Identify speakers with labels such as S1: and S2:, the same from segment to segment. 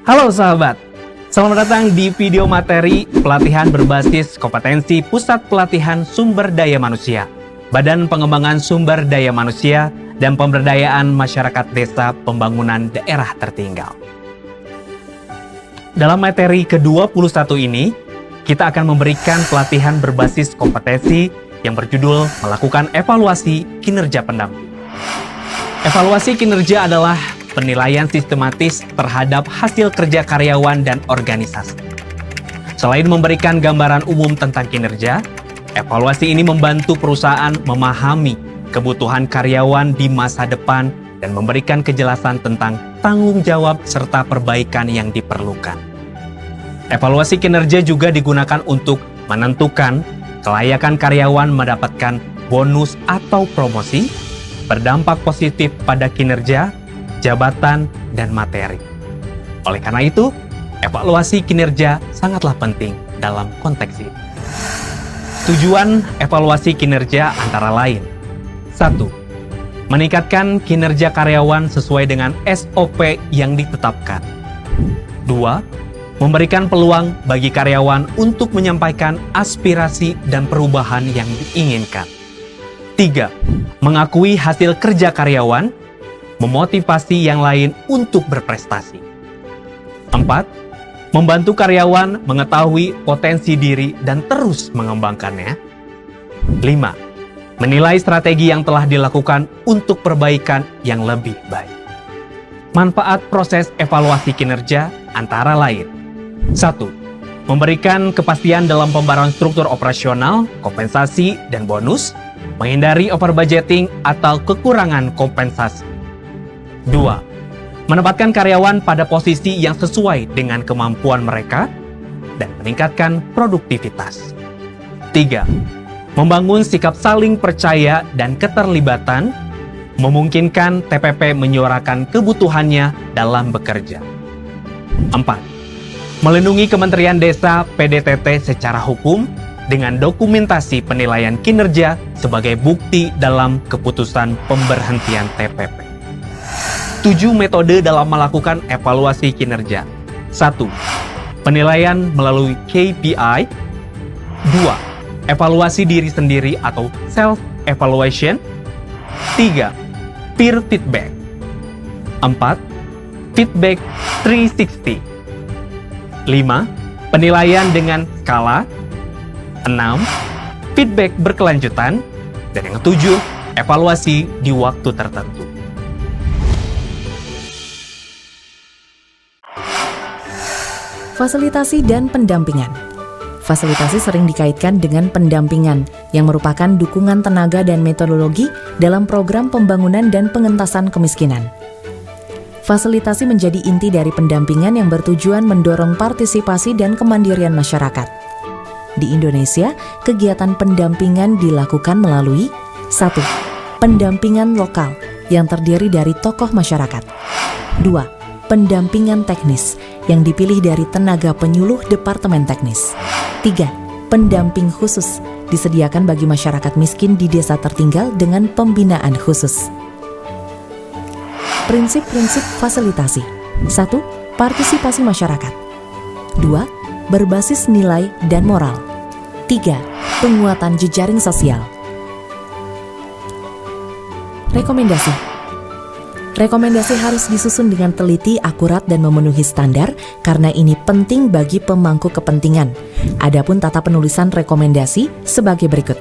S1: Halo sahabat, selamat datang di video materi pelatihan berbasis kompetensi Pusat Pelatihan Sumber Daya Manusia, Badan Pengembangan Sumber Daya Manusia, dan Pemberdayaan Masyarakat Desa Pembangunan Daerah Tertinggal. Dalam materi ke-21 ini, kita akan memberikan pelatihan berbasis kompetensi yang berjudul melakukan evaluasi kinerja pendamping. Evaluasi kinerja adalah penilaian sistematis terhadap hasil kerja karyawan dan organisasi. Selain memberikan gambaran umum tentang kinerja, evaluasi ini membantu perusahaan memahami kebutuhan karyawan di masa depan dan memberikan kejelasan tentang tanggung jawab serta perbaikan yang diperlukan. Evaluasi kinerja juga digunakan untuk menentukan kelayakan karyawan mendapatkan bonus atau promosi, berdampak positif pada kinerja, jabatan, dan materi. Oleh karena itu, evaluasi kinerja sangatlah penting dalam konteks ini. Tujuan evaluasi kinerja antara lain: 1. Meningkatkan kinerja karyawan sesuai dengan SOP yang ditetapkan. 2. Memberikan peluang bagi karyawan untuk menyampaikan aspirasi dan perubahan yang diinginkan. 3. Mengakui hasil kerja karyawan, memotivasi yang lain untuk berprestasi. 4. Membantu karyawan mengetahui potensi diri dan terus mengembangkannya. 5. Menilai strategi yang telah dilakukan untuk perbaikan yang lebih baik. Manfaat proses evaluasi kinerja antara lain: 1. Memberikan kepastian dalam pembaruan struktur operasional, kompensasi, dan bonus, menghindari overbudgeting atau kekurangan kompensasi. 2. Menempatkan karyawan pada posisi yang sesuai dengan kemampuan mereka dan meningkatkan produktivitas. 3. Membangun sikap saling percaya dan keterlibatan, memungkinkan TPP menyuarakan kebutuhannya dalam bekerja. 4. Melindungi Kementerian Desa PDTT secara hukum dengan dokumentasi penilaian kinerja sebagai bukti dalam keputusan pemberhentian TPP. 7 metode dalam melakukan evaluasi kinerja. 1. Penilaian melalui KPI. 2. Evaluasi diri sendiri atau self-evaluation. 3. Peer feedback. 4. Feedback 360. 5. Penilaian dengan skala. 6. Feedback berkelanjutan. Dan yang 7. Evaluasi di waktu tertentu.
S2: Fasilitasi dan pendampingan. Fasilitasi sering dikaitkan dengan pendampingan, yang merupakan dukungan tenaga dan metodologi dalam program pembangunan dan pengentasan kemiskinan. Fasilitasi menjadi inti dari pendampingan yang bertujuan mendorong partisipasi dan kemandirian masyarakat. Di Indonesia, kegiatan pendampingan dilakukan melalui 1. Pendampingan lokal yang terdiri dari tokoh masyarakat. 2. Pendampingan teknis yang dipilih dari tenaga penyuluh Departemen Teknis. 3. Pendamping khusus disediakan bagi masyarakat miskin di desa tertinggal dengan pembinaan khusus. Prinsip-prinsip fasilitasi. 1. Partisipasi masyarakat. 2. Berbasis nilai dan moral. 3. Penguatan jejaring sosial. Rekomendasi. Rekomendasi harus disusun dengan teliti, akurat, dan memenuhi standar karena ini penting bagi pemangku kepentingan. Adapun tata penulisan rekomendasi sebagai berikut.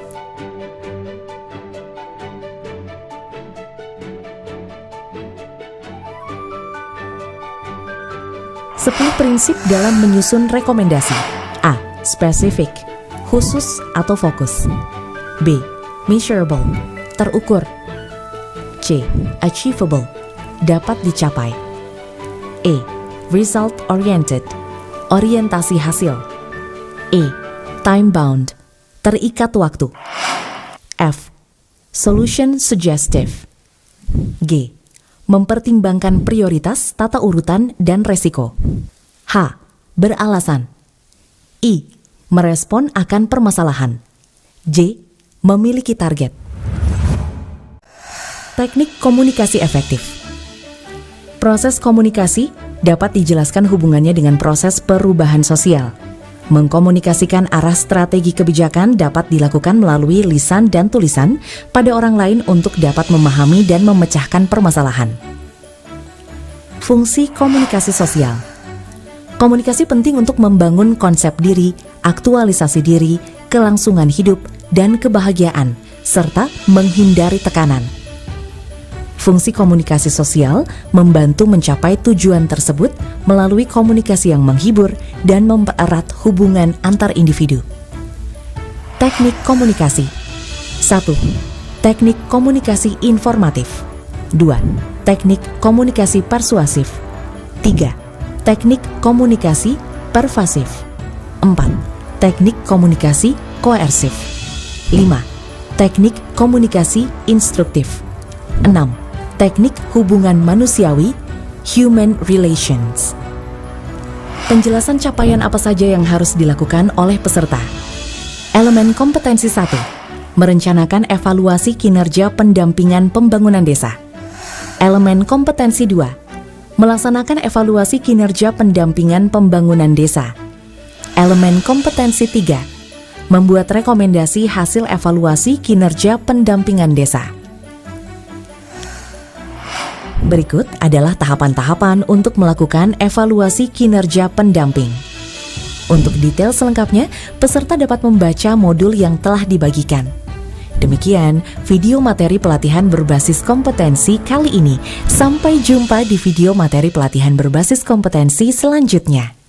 S2: Sepuluh prinsip dalam menyusun rekomendasi. A. Spesifik, khusus atau fokus. B. Measurable, terukur. C. Achievable, dapat dicapai. E. Result oriented, orientasi hasil. E. Time bound, terikat waktu. F. Solution suggestive. G. Mempertimbangkan prioritas, tata urutan, dan resiko. H. Beralasan. I. Merespon akan permasalahan. J. Memiliki target. Teknik komunikasi efektif. Proses komunikasi dapat dijelaskan hubungannya dengan proses perubahan sosial. Mengkomunikasikan arah strategi kebijakan dapat dilakukan melalui lisan dan tulisan pada orang lain untuk dapat memahami dan memecahkan permasalahan. Fungsi komunikasi sosial. Komunikasi penting untuk membangun konsep diri, aktualisasi diri, kelangsungan hidup, dan kebahagiaan, serta menghindari tekanan. Fungsi komunikasi sosial membantu mencapai tujuan tersebut melalui komunikasi yang menghibur dan mempererat hubungan antar individu. Teknik komunikasi. 1. Teknik komunikasi informatif. 2. Teknik komunikasi persuasif. 3. Teknik komunikasi pervasif. 4. Teknik komunikasi koersif. 5. Teknik komunikasi instruktif. 6. Teknik hubungan manusiawi, human relations. Penjelasan capaian apa saja yang harus dilakukan oleh peserta. Elemen kompetensi 1. Merencanakan evaluasi kinerja pendampingan pembangunan desa. Elemen kompetensi 2. Melaksanakan evaluasi kinerja pendampingan pembangunan desa. Elemen kompetensi 3. Membuat rekomendasi hasil evaluasi kinerja pendampingan desa. Berikut adalah tahapan-tahapan untuk melakukan evaluasi kinerja pendamping. Untuk detail selengkapnya, peserta dapat membaca modul yang telah dibagikan. Demikian video materi pelatihan berbasis kompetensi kali ini. Sampai jumpa di video materi pelatihan berbasis kompetensi selanjutnya.